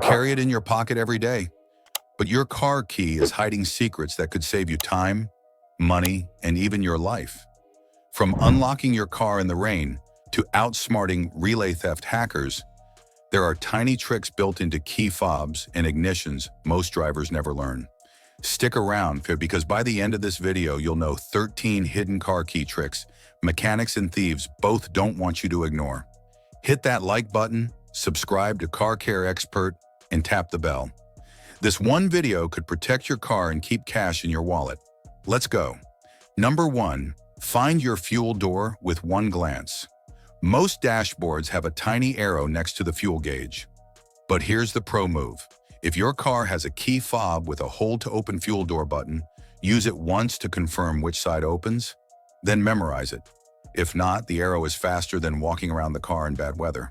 carry it in your pocket every day, but your car key is hiding secrets that could save you time, money, and even your life. From unlocking your car in the rain to outsmarting relay theft hackers, there are tiny tricks built into key fobs and ignitions most drivers never learn. Stick around because by the end of this video, you'll know 13 hidden car key tricks mechanics and thieves both don't want you to ignore. Hit that like button, subscribe to Car Care Xpert, and tap the bell. This one video could protect your car and keep cash in your wallet. Let's go. Number 1. Find your fuel door with one glance. Most dashboards have a tiny arrow next to the fuel gauge. But here's the pro move. If your car has a key fob with a hold to open fuel door button, use it once to confirm which side opens, then memorize it. If not, the arrow is faster than walking around the car in bad weather.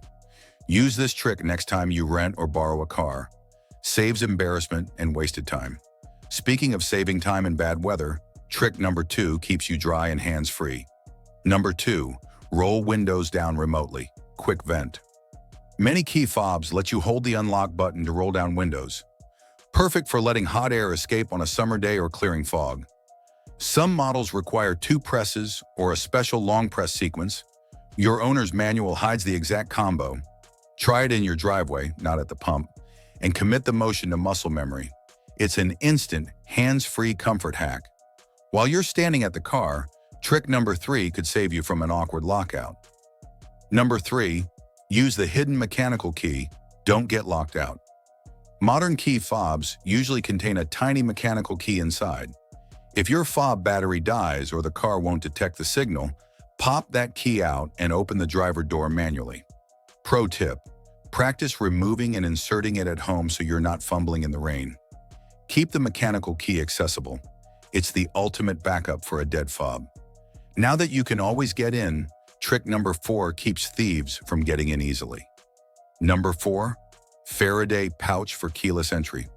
Use this trick next time you rent or borrow a car. Saves embarrassment and wasted time. Speaking of saving time in bad weather, trick number 2 keeps you dry and hands-free. Number 2, roll windows down remotely. Quick vent. Many key fobs let you hold the unlock button to roll down windows. Perfect for letting hot air escape on a summer day or clearing fog. Some models require 2 presses or a special long press sequence. Your owner's manual hides the exact combo. Try it in your driveway, not at the pump, and commit the motion to muscle memory. It's an instant, hands-free comfort hack. While you're standing at the car, trick number 3 could save you from an awkward lockout. Number 3, use the hidden mechanical key. Don't get locked out. Modern key fobs usually contain a tiny mechanical key inside. If your fob battery dies or the car won't detect the signal, pop that key out and open the driver door manually. Pro tip: practice removing and inserting it at home so you're not fumbling in the rain. Keep the mechanical key accessible. It's the ultimate backup for a dead fob. Now that you can always get in, trick number 4 keeps thieves from getting in easily. Number 4, Faraday pouch for keyless entry.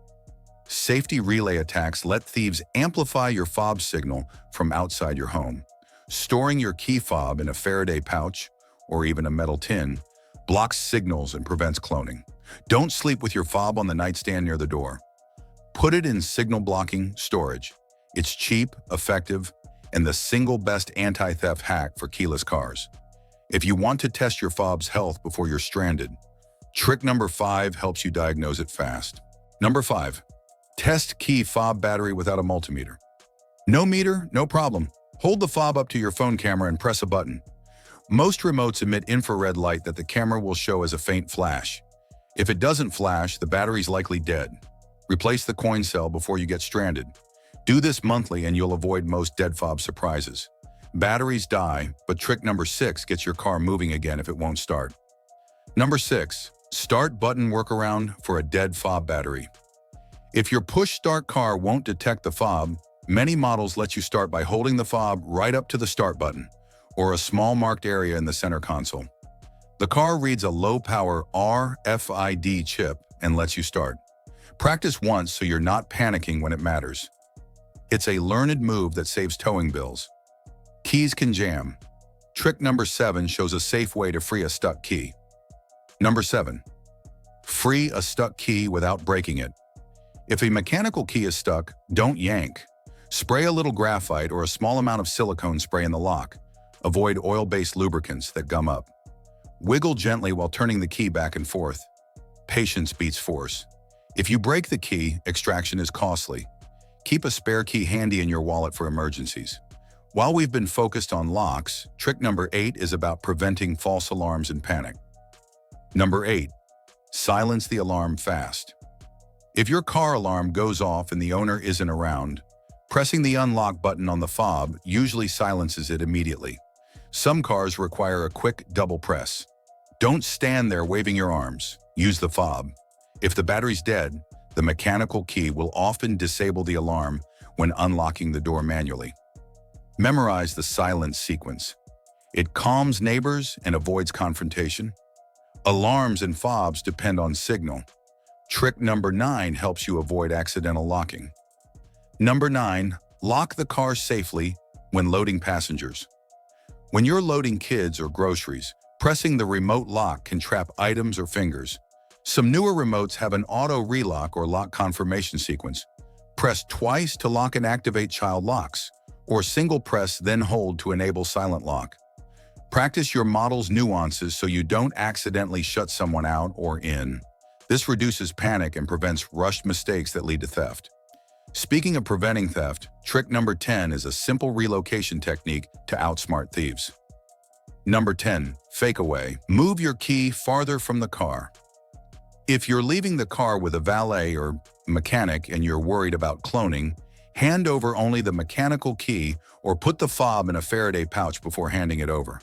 Safety relay attacks let thieves amplify your fob signal from outside your home. Storing your key fob in a Faraday pouch, or even a metal tin, blocks signals and prevents cloning. Don't sleep with your fob on the nightstand near the door. Put it in signal-blocking storage. It's cheap, effective, and the single best anti-theft hack for keyless cars. If you want to test your fob's health before you're stranded, trick number 5 helps you diagnose it fast. Number 5. Test key fob battery without a multimeter. No meter? No problem. Hold the fob up to your phone camera and press a button. Most remotes emit infrared light that the camera will show as a faint flash. If it doesn't flash, the battery's likely dead. Replace the coin cell before you get stranded. Do this monthly and you'll avoid most dead fob surprises. Batteries die, but trick number 6 gets your car moving again if it won't start. Number 6. Start button workaround for a dead fob battery. If your push-start car won't detect the fob, many models let you start by holding the fob right up to the start button, or a small marked area in the center console. The car reads a low-power RFID chip and lets you start. Practice once so you're not panicking when it matters. It's a learned move that saves towing bills. Keys can jam. Trick number 7 shows a safe way to free a stuck key. Number 7. Free a stuck key without breaking it. If a mechanical key is stuck, don't yank. Spray a little graphite or a small amount of silicone spray in the lock. Avoid oil-based lubricants that gum up. Wiggle gently while turning the key back and forth. Patience beats force. If you break the key, extraction is costly. Keep a spare key handy in your wallet for emergencies. While we've been focused on locks, trick number 8 is about preventing false alarms and panic. Number 8. Silence the alarm fast. If your car alarm goes off and the owner isn't around, pressing the unlock button on the fob usually silences it immediately. Some cars require a quick double press. Don't stand there waving your arms. Use the fob. If the battery's dead, the mechanical key will often disable the alarm when unlocking the door manually. Memorize the silence sequence. It calms neighbors and avoids confrontation. Alarms and fobs depend on signal. Trick number 9 helps you avoid accidental locking. Number 9, lock the car safely when loading passengers. When you're loading kids or groceries, pressing the remote lock can trap items or fingers. Some newer remotes have an auto relock or lock confirmation sequence. Press twice to lock and activate child locks, or single press then hold to enable silent lock. Practice your model's nuances so you don't accidentally shut someone out or in. This reduces panic and prevents rushed mistakes that lead to theft. Speaking of preventing theft, trick number 10 is a simple relocation technique to outsmart thieves. Number 10, fake away. Move your key farther from the car. If you're leaving the car with a valet or mechanic and you're worried about cloning, hand over only the mechanical key or put the fob in a Faraday pouch before handing it over.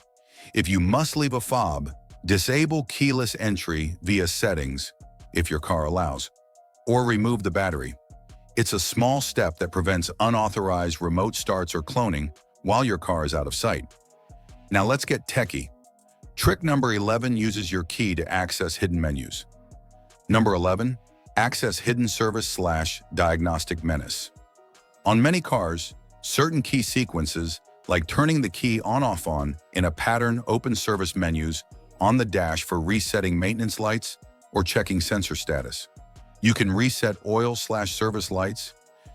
If you must leave a fob, disable keyless entry via settings, if your car allows, or remove the battery. It's a small step that prevents unauthorized remote starts or cloning while your car is out of sight. Now let's get techie. Trick number 11 uses your key to access hidden menus. Number 11, access hidden service/diagnostic menace. On many cars, certain key sequences, like turning the key on/off in a pattern open service menus on the dash for resetting maintenance lights or checking sensor status. You can reset oil/service lights,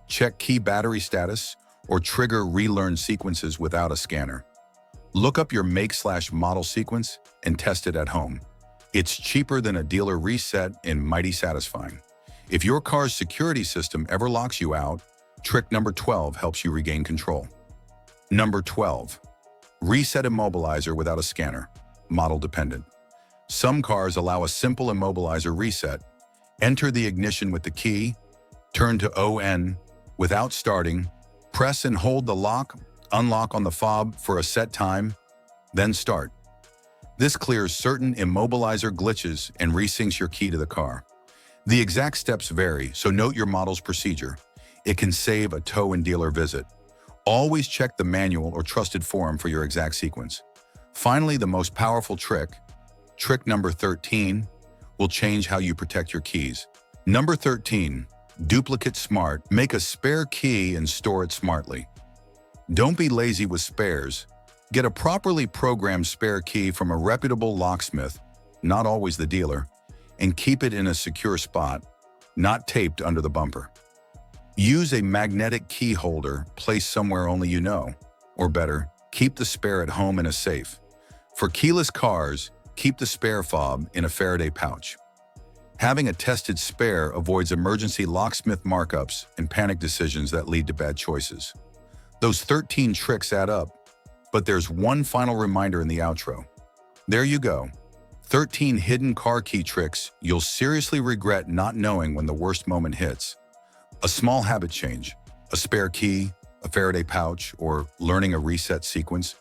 check key battery status, or trigger relearn sequences without a scanner. Look up your make/model sequence and test it at home. It's cheaper than a dealer reset and mighty satisfying. If your car's security system ever locks you out, trick number 12 helps you regain control. Number 12, reset immobilizer without a scanner, model dependent. Some cars allow a simple immobilizer reset. Enter the ignition with the key, turn to ON without starting, press and hold the unlock on the fob for a set time, then start. This clears certain immobilizer glitches and resyncs your key to the car. The exact steps vary, so note your model's procedure. It can save a tow and dealer visit. Always check the manual or trusted forum for your exact sequence. Finally, the most powerful trick number 13, will change how you protect your keys. Number 13, duplicate smart. Make a spare key and store it smartly. Don't be lazy with spares. Get a properly programmed spare key from a reputable locksmith, not always the dealer, and keep it in a secure spot, not taped under the bumper. Use a magnetic key holder placed somewhere only you know, or better, keep the spare at home in a safe. For keyless cars, keep the spare fob in a Faraday pouch. Having a tested spare avoids emergency locksmith markups and panic decisions that lead to bad choices. Those 13 tricks add up, but there's one final reminder in the outro. There you go. 13 hidden car key tricks you'll seriously regret not knowing when the worst moment hits. A small habit change, a spare key, a Faraday pouch, or learning a reset sequence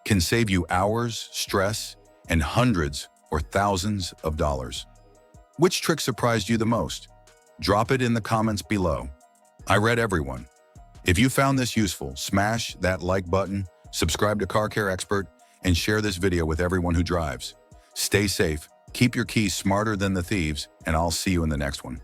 can save you hours, stress, and hundreds or thousands of dollars. Which trick surprised you the most? Drop it in the comments below. I read everyone. If you found this useful, smash that like button, subscribe to Car Care Xpert, and share this video with everyone who drives. Stay safe, keep your keys smarter than the thieves, and I'll see you in the next one.